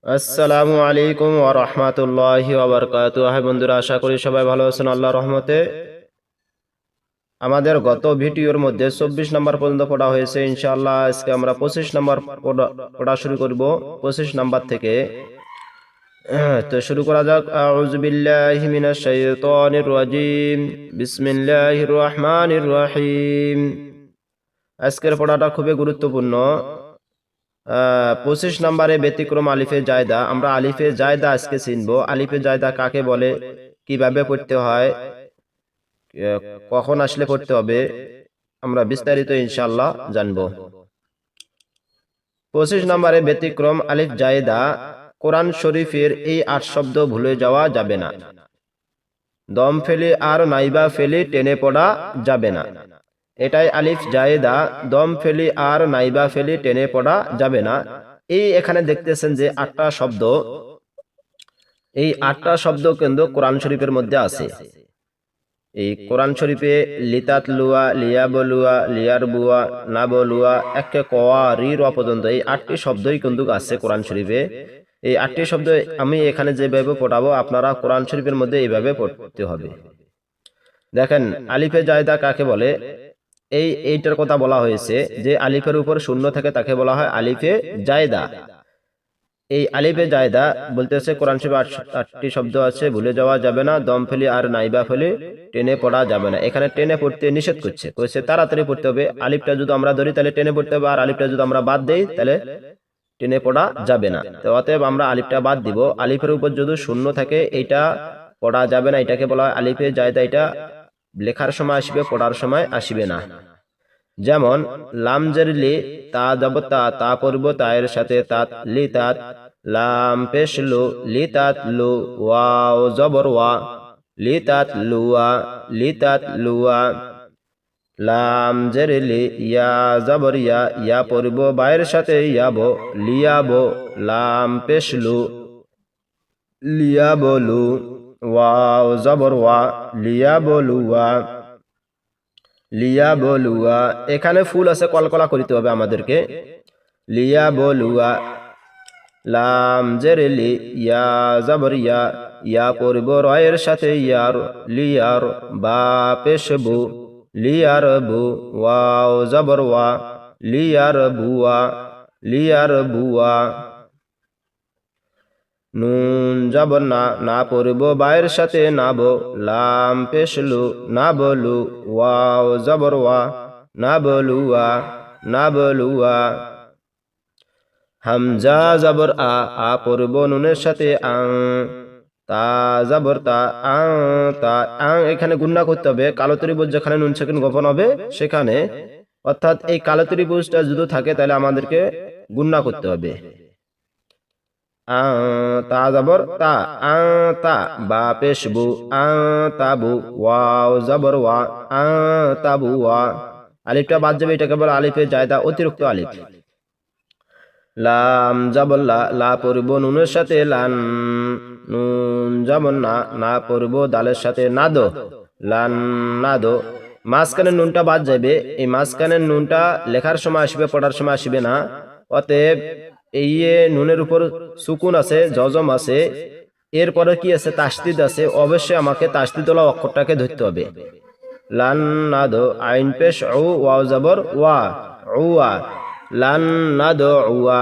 আসসালামু আলাইকুম ওয়া রাহমাতুল্লাহি ওয়া বারাকাতুহু। হাই বন্ধুরা, আশা করি সবাই ভালো আছেন আল্লাহর রহমতে। আমাদের গত ভিডিওর মধ্যে 24 নম্বর পর্যন্ত পড়া হয়েছে। ইনশাআল্লাহ আজকে আমরা 25 নম্বর পড়া শুরু করব, 25 নম্বর থেকে। তো শুরু করা যাক। আউযু বিল্লাহি মিনাশ শাইতানির রাজিম, বিসমিল্লাহির রহমানির রহিম। আজকের পড়াটা খুবই গুরুত্বপূর্ণ। 25 নম্বরে ব্যতিক্রম আলিফে জায়দা। আমরা আলিফে জায়দা আজকে চিনব। আলিফে জায়দা কাকে বলে, কিভাবে পড়তে হয়, কখন আসলে পড়তে হবে, আমরা বিস্তারিত ইনশাআল্লাহ জানব। 25 নম্বরে ব্যতিক্রম আলিফ জায়দা। কোরআন শরীফের এই 8 শব্দ ভুলে যাওয়া যাবে না। দম ফেলে আর নাইবা ফেলে টেনে পড়া যাবে না। এটাই আলিফ জায়েদা। দম ফেলি আর নাইবা ফেলি টেনে পড়া যাবে না। এই এখানে দেখতেছেন যে 8টা শব্দ, এই 8টা শব্দ কিন্তু কোরআন শরীফের মধ্যে আছে। এই কোরআন শরীফে লিতাত লুয়া, লিয়া বলুয়া, লিয়ার বুয়া, না বলুয়া, একে কোয়া রি র পর্যন্ত এই 8টি শব্দই কিন্তু আছে কোরআন শরীফে। এই 8টি শব্দ আমি এখানে যেভাবে পড়াবো আপনারা কোরআন শরীফের মধ্যে এইভাবে পড়তে হবে। দেখেন, আলিফে জায়দা কাকে বলে, এইটার কথা বলা হয়েছে যে আলিফের উপর শূন্য থাকে তাকে বলা হয় আলিফে জায়দা। এই আলিফে জায়দা বলতেছে কোরআন শরীফে 8টি শব্দ আছে, ভুলে যাওয়া যাবে না। দম ফেলি আর নাইবা ফেলি টেনে পড়া যাবে না। এখানে টেনে পড়তে নিষেধ করছে তাড়াতাড়ি পড়তে হবে। আলিফটা যদি আমরা ধরি তাহলে টেনে পড়তে হবে, আর আলিফটা যদি আমরা বাদ দেই তাহলে টেনে পড়া যাবে না। তো অতএব আমরা আলিফটা বাদ দিব। আলিফের উপর যদি শূন্য থাকে এইটা পড়া যাবে না, এটাকে বলা হয় আলিফে জায়দা। এটা লেখার সময় আসবে, পড়ার সময় আসবে না। যেমন লামজের লি, তা যাব তা, তা পড়ব তায়ের সাথে তাত, লি তাত। লাম পেশ লু, লি তাত লু। ওয়াও জবর ওয়া, লি তাত লুয়া, লি তাত লুয়া। লাম জের লি, ইয়া জবর ইয়া, ইয়া পড়ব বায়ের সাথে ইয়াবো, লিয়াবো। লাম পেশ লু, লিয়া বলু। ওয়াও জবর ওয়া, লিয়া বলুয়া, লিয়া বলুয়া। এখানে ফুল আছে, কলকলা করিতে হবে আমাদেরকে। লিয়া বলুয়া। লাম জের লি, ইয়া জবর ইয়া, ইয়া পড়ব রয়ের সাথে ইয়ার, লিয়ার। বা পেশ বু, লিয়ার বু। ওয়াও জবর ওয়া, লিয়ার বুয়া, লিয়ার বুয়া। নুন জবর না, না পড়ব বায়ের সাথে নাবো। লাম পেশলু, না বলু। ওয়াও জবর ওয়া, না বলুয়া, না বলুয়া। হামজা জবর আ, আ পড়ব নুনের সাথে আং। তা জবর তা, আং তা, আং। এখানে গুণনা করতে হবে। কালো ত্রিভুজ যেখানে নুন সেকেন্ড গোপন হবে সেখানে, অর্থাৎ এই কালো ত্রিভুজটা যদি থাকে তাহলে আমাদেরকে গুণনা করতে হবে। তা জবর তা, তা। বা পেশ বু, তাবু। ওয়াও জবর ওয়া, তাবু ওয়া। আলিফটা বাদ যাবে, এটাকে বলে আলিফে জায়দা, অতিরিক্ত আলিফ। লাম জবর লা, লা পড়ব নুনের সাথে লান। নুন জবর না, না পড়ব দালের সাথে নাদো। লান নাদো। মাঝখানের নুনটা বাদ যাবে। এই মাঝখানের নুনটা লেখার সময় আসবে, পড়ার সময় আসবে না। অতএব এই নুনের উপর সুকুন আছে, জজম আছে, এরপরে কি আছে, তাসদিদ আছে। অবশ্যই আমাকে তাসদিদওয়ালা অক্ষরটাকে ধরতে হবে। লান নাদো, আইন পেশ উ, ওয়াও জবর ওয়া, উয়া। লান নাদো উয়া,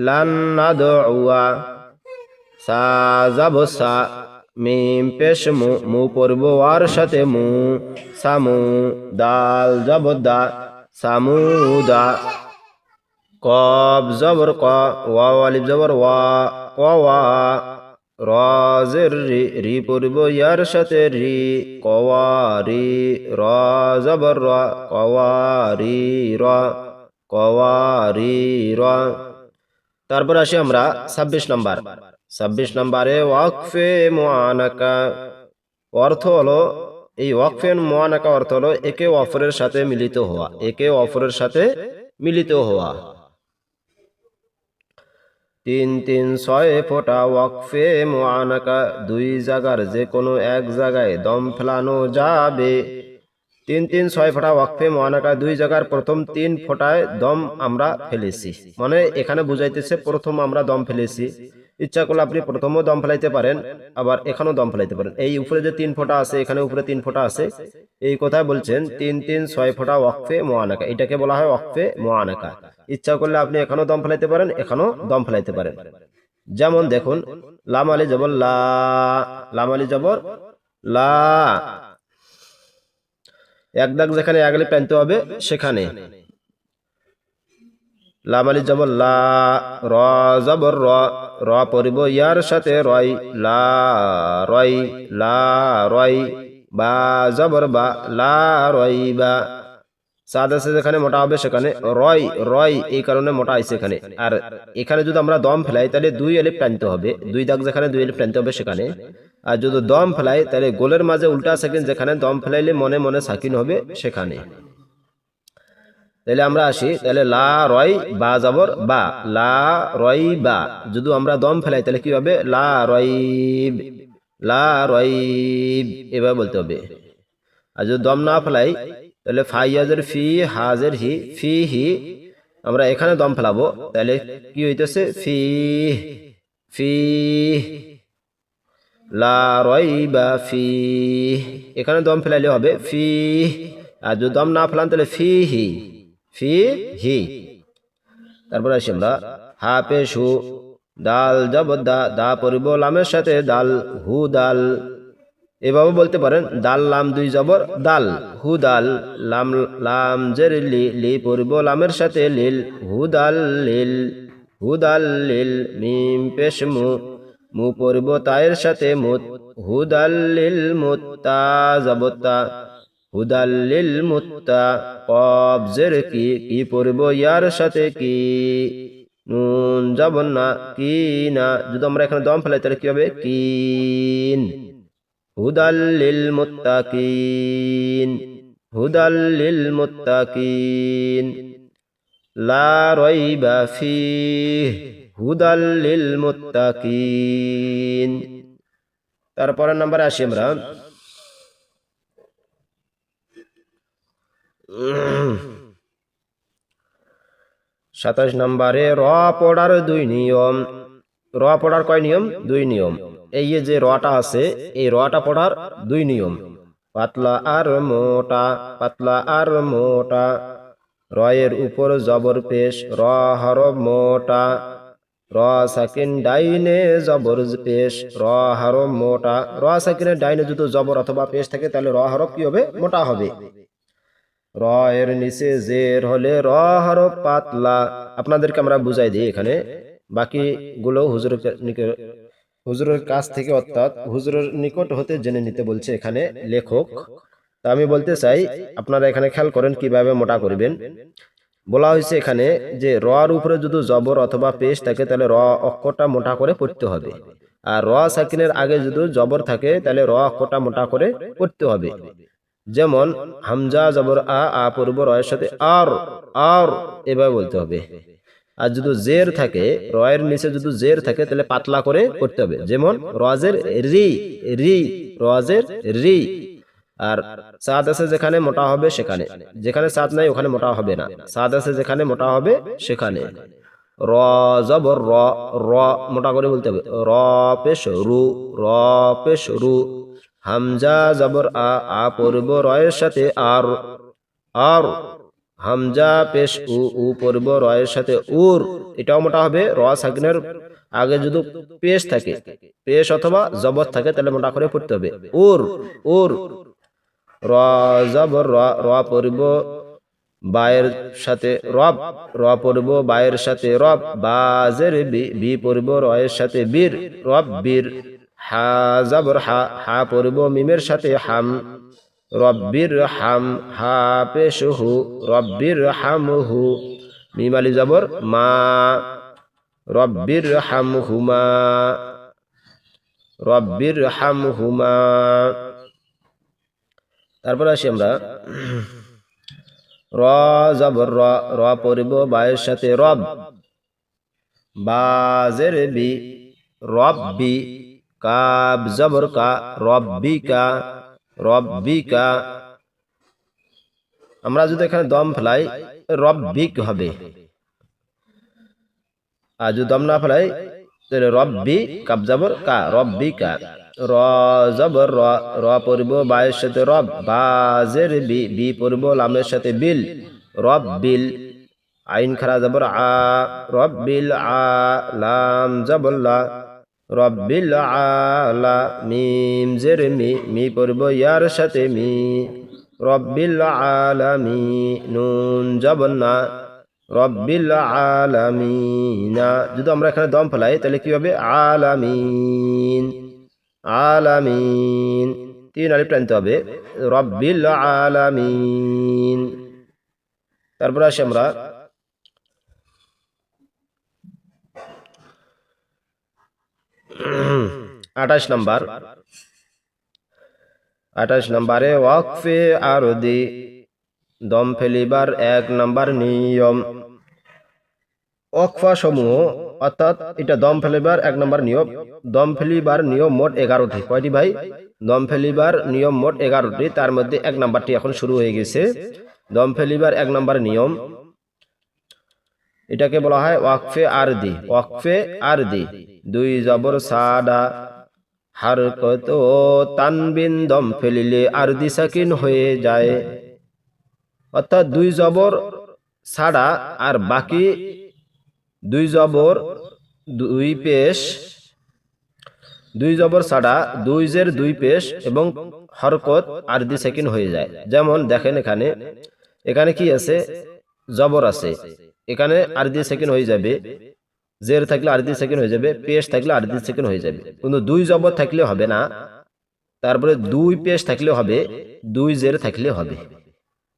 লান নাদো উয়া। সা যাব সা, মিম পেশ মু, মু পড়ব ওয়ার সাথে মু, সামু। দাল যাব দা, সামুদা। কব জবর ক, ওয়াও আলিফ জবর ওয়া, ওয়া। র জের রি, রি পড়ব ইয়ার সাথে রি, কওয়ারি। র জবর র, কওয়ারি র, কওয়ারি র। তারপর আসি আমরা 26 নম্বর। 26 নম্বরে ওয়াকফে মুআনাকা অর্থ হলো, এই ওয়াকফে মুআনাকা অর্থ হলো একে অপরের সাথে মিলিত হওয়া, একে অপরের সাথে মিলিত হওয়া। 3 3 6 ফোঁটা ওয়াকফে মুআনাকা, দুই জায়গার যে কোনো এক জায়গায় দম ফেলানো যাবে। 3 3 6 ফোঁটা ওয়াকফে মুআনাকা, দুই জায়গার প্রথম 3 ফোঁটায় দম আমরা ফেলেছি, মানে এখানে বুঝাইতেছে প্রথম আমরা দম ফেলেছি। ইচ্ছা করলে আপনি প্রথমেও দম ফেলাইতে পারেন, আবার এখানেও দম ফেলাইতে পারেন। এই উপরে যে 3 ফোঁটা আছে, এখানে উপরে 3 ফোঁটা আছে, এই কথায় বলছেন 3 3 6 ফোঁটা ওয়াকফে মুআনাকা, এটাকে বলা হয় ওয়াকফে মুআনাকা। ইচ্ছা করলে আপনি এখানেও দম ফেলাইতে পারেন, এখানেও দম ফেলাইতে পারেন। যেমন দেখুন, লাম আলি জবর লা, লাম আলি জবর লা, এক দাগ যেখানে এক আলিফ টানতে হবে সেখানে। লাম আলি জবর লা, র জবর র, র পড়িব ইয়ার সাথে রয়, লা রয়, লা রয়। বা জবর বা, লা রয় বা, সাদ আছে যেখানে মোটা হবে সেখানে রয়, রয় এই কারণে মোটা আছে এখানে। আর এখানে যদি আমরা দম ফেলাই তাহলে 2 আলিফ টানতে হবে, 2 দাগ যেখানে 2 আলিফ টানতে হবে সেখানে। আর যদি দম ফেলাই তাহলে গোলের মাঝে উল্টা সাকিন যেখানে দম ফেলাইলে মনে মনে সাকিন হবে সেখানে। তাহলে আমরা আসি, তাহলে লা রয় বা জবর বা, লা রয় বা। যদি আমরা দম ফেলাই তাহলে কি হবে? লা রয়ব, লা রয়ব এভাবে বলতে হবে। আর যদি দম না ফেলাই তাহলে ফাইয়াজের ফি, হাজের হি, ফি হি, আমরা এখানে দম ফেলাবো তাহলে কি হইতেছে? ফি, ফি, লা রয়বা ফি, এখানে দম ফেলাইলে হবে ফি। আর যদি দম না ফেলান তাহলে ফি হি, ফি হি। তারপরে আসি আমরা হা পেশ হু, দাল জবর দা, দা পড়িব লামের সাথে দাল, হু দাল। এভাবে বলতে পারেন, দাল লাম 2 জবর দাল, হু দাল। লাম লাম জের লি, লি পড়িব লামের সাথে লিল, হু দাল লিল, হু দাল লিল। মিম পেশ মু, মু পড়িব তায়ের সাথে মুত, হু দাল লিল মুত্তা জবর তা, হু দাল লিল মুত্তা। কফ জের কি, কি পড়িব ইয়ার সাথে কি, নুন জবর না, কি না। যদি আমরা এখানে দম ফেলাই তাহলে কি হবে? কিন, হুদাল লিল মুত্তাকিন, হুদাল লিল মুত্তাকিন। লা রাইবা ফিহ, হুদাল লিল মুত্তাকিন। তারপরের নাম্বারে আসি আমরা, 27 নম্বরে র পড়ার 2 নিয়ম। র পড়ার কয় নিয়ম? 2 নিয়ম। এই যে রটা আছে, এই রটা পড়ার 2 নিয়ম। পাতলা আর মোটা, পাতলা আর মোটা। রয়ের উপর জবর পেশ, র হরফ মোটা। র সাকিন ডাইনে জবর পেশ, র হরফ মোটা। র সাকিনের ডাইনে যদি জবর অথবা পেশ থাকে তাহলে র হরফ কি হবে? মোটা হবে। র এর নিচে জের হলে র হরফ পাতলা। আপনাদেরকে আমরা বুঝাই দিই এখানে, বাকি গুলো হুজুরের কাছ থেকে অর্থাৎ হুজুরের নিকট হতে জেনে নিতে বলছে এখানে লেখক। তা আমি বলতে চাই আপনারা এখানে খেয়াল করেন কিভাবে মোটা করবেন। বলা হয়েছে এখানে যে র উপরে যদি জবর অথবা পেশ থাকে তাহলে র অক্ষরটা মোটা করে পড়তে হবে। আর র সাকিনের আগে যদি জবর থাকে তাহলে র অক্ষরটা মোটা করে পড়তে হবে। যেমন হামজা জবর আ, আ পড়ব রয়ের সাথে আর, আর এভাবে বলতে হবে। আর যদি জের থাকে, রয়ের নিচে যদি জের থাকে তাহলে পাতলা করে পড়তে হবে। যেমন রজের রি, রি, রজের রি। আর সাদ আছে যেখানে মোটা হবে সেখানে, যেখানে সাদ নাই ওখানে মোটা হবে না। সাদ আছে যেখানে মোটা হবে সেখানে। র জবর র, র মোটা করে বলতে হবে। র পেশ রু, র পেশ রু। হামজা জবর আ, আ পড়ব রয়ের সাথে আর, আর। হামজা পেশ উ, উ পড়ব রয়ের সাথে উর, এটাও মোটা হবে। র সাকিনের আগে যদি পেশ থাকে, পেশ অথবা জবর থাকে তাহলে মোটা করে পড়তে হবে। উর, উর। র জবর র, র পড়ব বায়ের সাথে রব, র পড়ব বায়ের সাথে রব। বাজের বি, বি পড়ব রয়ের সাথে বীর, রব বীর। হা জবর হা, হা পড়ব মিমের সাথে হাম, রব্বির হাম। হা পেশ হু, রব্বির হাম হু। মিম আলি জবর মা, রব্বির হাম হুমা, রব্বির হাম হুমা। তারপর আসি আমরা র জবর র, র পড়ব বায়ের সাথে রব। বাজের বি, রব্বি। কাব জবর কা, রব্বিকা, রব্বিকা। আমরা যদি এখানে দম ফেলাই রব্বিক হবে। আর যদি দম না ফেলাই তাহলে রব্বি কাব জবর কা, রব্বিকা। র জবর র, র পড়ব বায়ের সাথে রব, বা জের বি, বি পড়ব লামের সাথে বিল, রব্বিল। আইন খারা জবর আ, রব্বিল আ, লাম জবর লা, রব্বিল আলা। মিম জের মি, মি পড়ব ইয়ার সাথে মি, রব্বিল আলামি। নুন জবর না, রব্বিল আলামিনা। যদি আমরা এখানে দম ফেলাই তাহলে কি হবে? আলামিন, আলামিন। 3 আলিফ টানতে হবে, রব্বিল আলামিন। তারপর আসি আমরা 28 নাম্বার। 28 নম্বরে ওয়াকফে আরদি, দম ফেলিবার 1 নাম্বার নিয়ম। ওয়াকফা সমূহ, অর্থাৎ এটা দম ফেলিবার 1 নাম্বার নিয়ম। দম ফেলিবার নিয়ম মোট 11টি। কয়টি ভাই? দম ফেলিবার নিয়ম মোট 11টি, তার মধ্যে 1 নাম্বারটি এখন শুরু হয়ে গেছে। দম ফেলিবার 1 নাম্বার নিয়ম, এটাকে বলা হয় ওয়াকফে আরদি। ওয়াকফে আরদি, 2 জবর সাদা, হারকত ও তানবিন দম ফেলিলে আরদি সাকিন হয়ে যায়। অর্থাৎ 2 জবর ছাড়া আর বাকি 2 জবর 2 পেশ, 2 জবর ছাড়া 2 জের 2 পেশ এবং হরকত আরদি সাকিন হয়ে যায়। যেমন দেখেন এখানে, এখানে কি আছে? জবর আছে, এখানে আরদি সাকিন হয়ে যাবে। জের থাকলে আরদি সাকিন হয়ে যাবে, পেশ থাকলে আরদি সাকিন হয়ে যাবে। কিন্তু 2 জবর থাকলে হবে না, তারপরে 2 পেশ থাকলে হবে, 2 জের থাকলে হবে।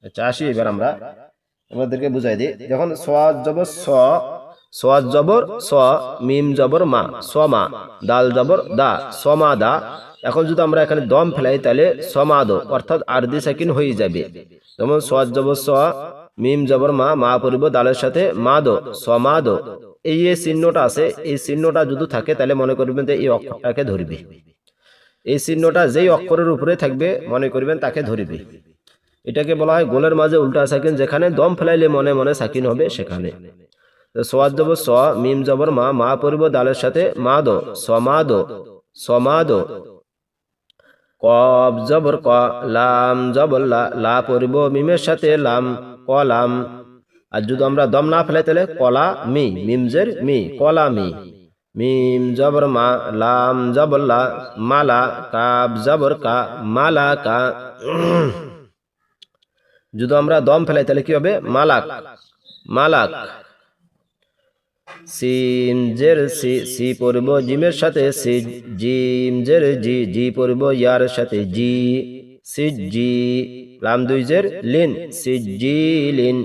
আচ্ছা আসি এবার আমরা আমাদেরকে বুঝাই দিই। যখন সোয়াদ জবর স, সোয়াদ জবর স, মিম জবর মা, সমা, দাল জবর দা, সমা দা। এখন যদি আমরা এখানে দম ফেলাই তাহলে সমাদ, অর্থাৎ আরদি সাকিন হয়ে যাবে। যেমন সোয়াদ জবর স, মিম জবর মা, মা পড়ব দালের সাথে মাদ, সমাদ। এই যে চিহ্নটা আছে, এই চিহ্নটা যদি থাকে তাহলে মনে করবেন যে এই অক্ষরটাকে ধরবে। এই চিহ্নটা যেই অক্ষরের উপরে থাকবে মনে করবেন তাকে ধরবে। এটাকে বলা হয় গোলের মাঝে উল্টা সাকিন, যেখানে দম ফেলাইলে মনে মনে সাকিন হবে সেখানে। সোয়াদ জবর স, মিম জবর মা, মা পড়ব দালের সাথে মাদ, সমাদ, সমাদ। কব জবর ক, লাম জবর লা, লা পড়ব মিমের সাথে লাম, কলাম। আর যদি আমরা দম না ফেলাই তাহলে কলা মি, মিমজের মি, কলা মি। মিম জবর মা, লাম জবর লা, মালা। কাব জবর কা, মালা কা। যদি আমরা দম ফেলাই তাহলে কি হবে? মালাক, মালাক। সিম জের সি, সি পড়ব জিমের সাথে সি, জিম জের জি, জি পড়ব ইয়ার সাথে জি, সি জি। লাম 2 জের লিন, সি জি লিন।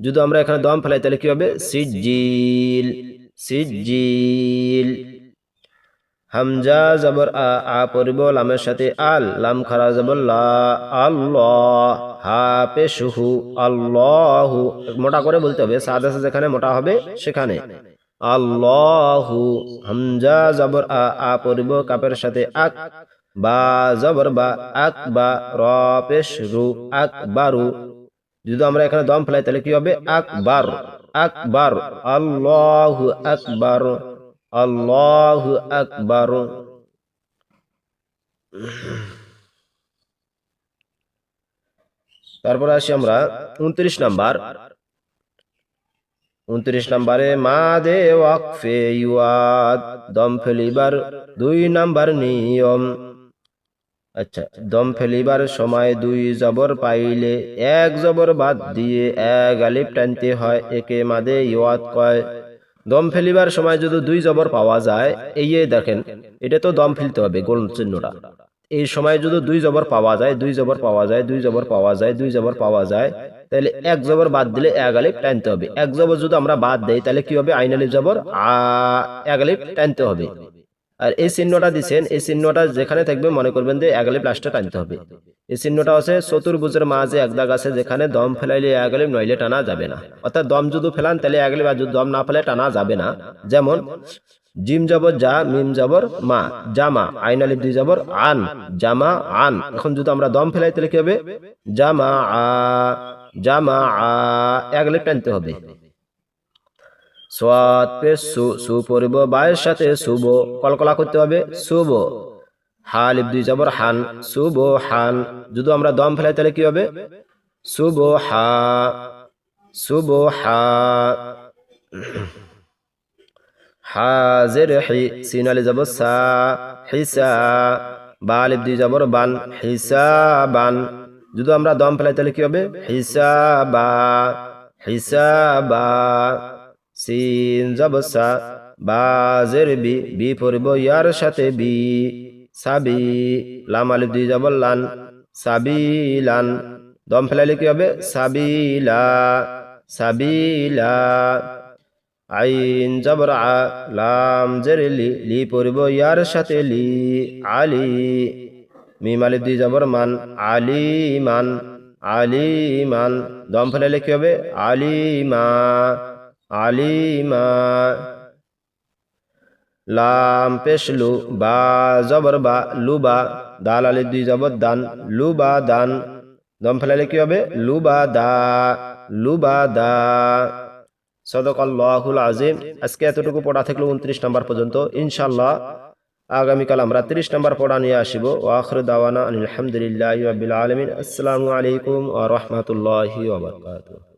যদি আমরা এখানে দম ফেলাই তাহলে কি হবে? সিজিল, সিজিল। হামজা জবর আ, আ পড়ব লামের সাথে আল, লাম খারা জবর লা, আল্লাহ। হা পেশহু, আল্লাহু। মোটা করে বলতে হবে, সাদা যেখানে মোটা হবে সেখানে। আল্লাহু। হামজা জবর আ, আ পড়ব কাপের সাথে আক, বা জবর বা, আকবা। র পেশ রু, আকবারু। যদি আমরা এখানে দম ফেলাই তাহলে কি হবে? আকবার, আকবার। আল্লাহু আকবার, আল্লাহু আকবার। তারপর আসি আমরা 29 নাম্বার। 29 নম্বরে মাদে ওয়াকফে ইউয়াদ, দম ফেলিবার 2 নাম্বার নিয়ম। আচ্ছা, দম ফেলিবার সময় 2 জবর পাইলে 1 জবর বাদ দিয়ে 1 আলিফ টানতে হয়, একে মাদে ইউয়াদ কয়। দম ফেলিবার সময় যদি 2 জবর পাওয়া যায়, এই যে দেখেন এটা তো দম ফেলতে হবে গোল চিহ্নটা। এই সময় যদি 2 জবর পাওয়া যায়, 2 জবর পাওয়া যায়, 2 জবর পাওয়া যায়, 2 জবর পাওয়া যায়, তাহলে 1 জবর বাদ দিলে 1 আলিফ টানতে হবে। 1 জবর যদি আমরা বাদ দেই তাহলে কি হবে? আইন আলিফ জবর আ, 1 আলিফ টানতে হবে। আর এই চিহ্নটা দিচ্ছেন, এই চিহ্নটা যেখানে থাকবে মনে করবেন যে 1 আলিফ লাস্টে টানতে হবে। এই চিহ্নটা আছে চতুর্ভুজের মাঝে এক দাগ আছে, যেখানে দম ফেলাইলে 1 আলিফ নইলে টানা যাবে না। অর্থাৎ দম যদি ফেলান তাহলে 1 আলিফ, আর যদি দম না ফেলে টানা যাবে না। যেমন জিম জবর যা, মিম জবর মা, জামা। আইন আলিফ 2 জবর আন, জামা আন। এখন যদি আমরা দম ফেলাই তাহলে কি হবে? জামা আ, জামা আ, 1 আলিফ টানতে হবে। সোয়াদ পেশ সু, সু পড়ব বায়ের সাথে শুভ, কলকলা করতে হবে শুভ। হা আলিফ দুই জবর হান, শুভ হান। যদি আমরা দম ফেলাই তাহলে কি হবে? শুভ হা, শুভ হা। হাজের হি, সিন আলিফ জবর সা, হিসা। বা আলিফ দুই জবর বান, হিসাবান। যদি আমরা দম ফেলাই তাহলে কি হবে? হিসাবা, হিসাবা। সিন জবর সা, বা জের বি, বি পড়ব ইয়ার সাথে বি, সাবি। লাম আলিফ দুই জবর লান, সাবিলান। দম ফেলাইলে কি হবে? সাবিলা, সাবিলা। আইন জবর আ, লাম জের লি, লি পড়ব ইয়ার সাথে লি, আলি। মিম আলিফ দুই জবর মান, আলিমান, আলিমান। দম ফেলাইলে কি হবে? আলিমা, আলিমা। লাম পেশ লু, বা জবর বা, লুবা। দাল আলিফ দুই জবর দান, লুবা দান। দম ফেলাইলে কি হবে? লুবা দা, লুবা দা। সদকাল্লাহুল আজিম। আজকে এতটুকু পড়া থাকলো 29 নম্বর পর্যন্ত। ইনশাআল্লাহ আগামীকাল আমরা 30 নম্বর পড়া নিয়ে আসিব। ওয়া আখিরু দাওয়ানা আলহামদুলিল্লাহি রাব্বিল আলামিন। আসসালামু আলাইকুম ওয়া রাহমাতুল্লাহি ওয়া বারাকাতুহু।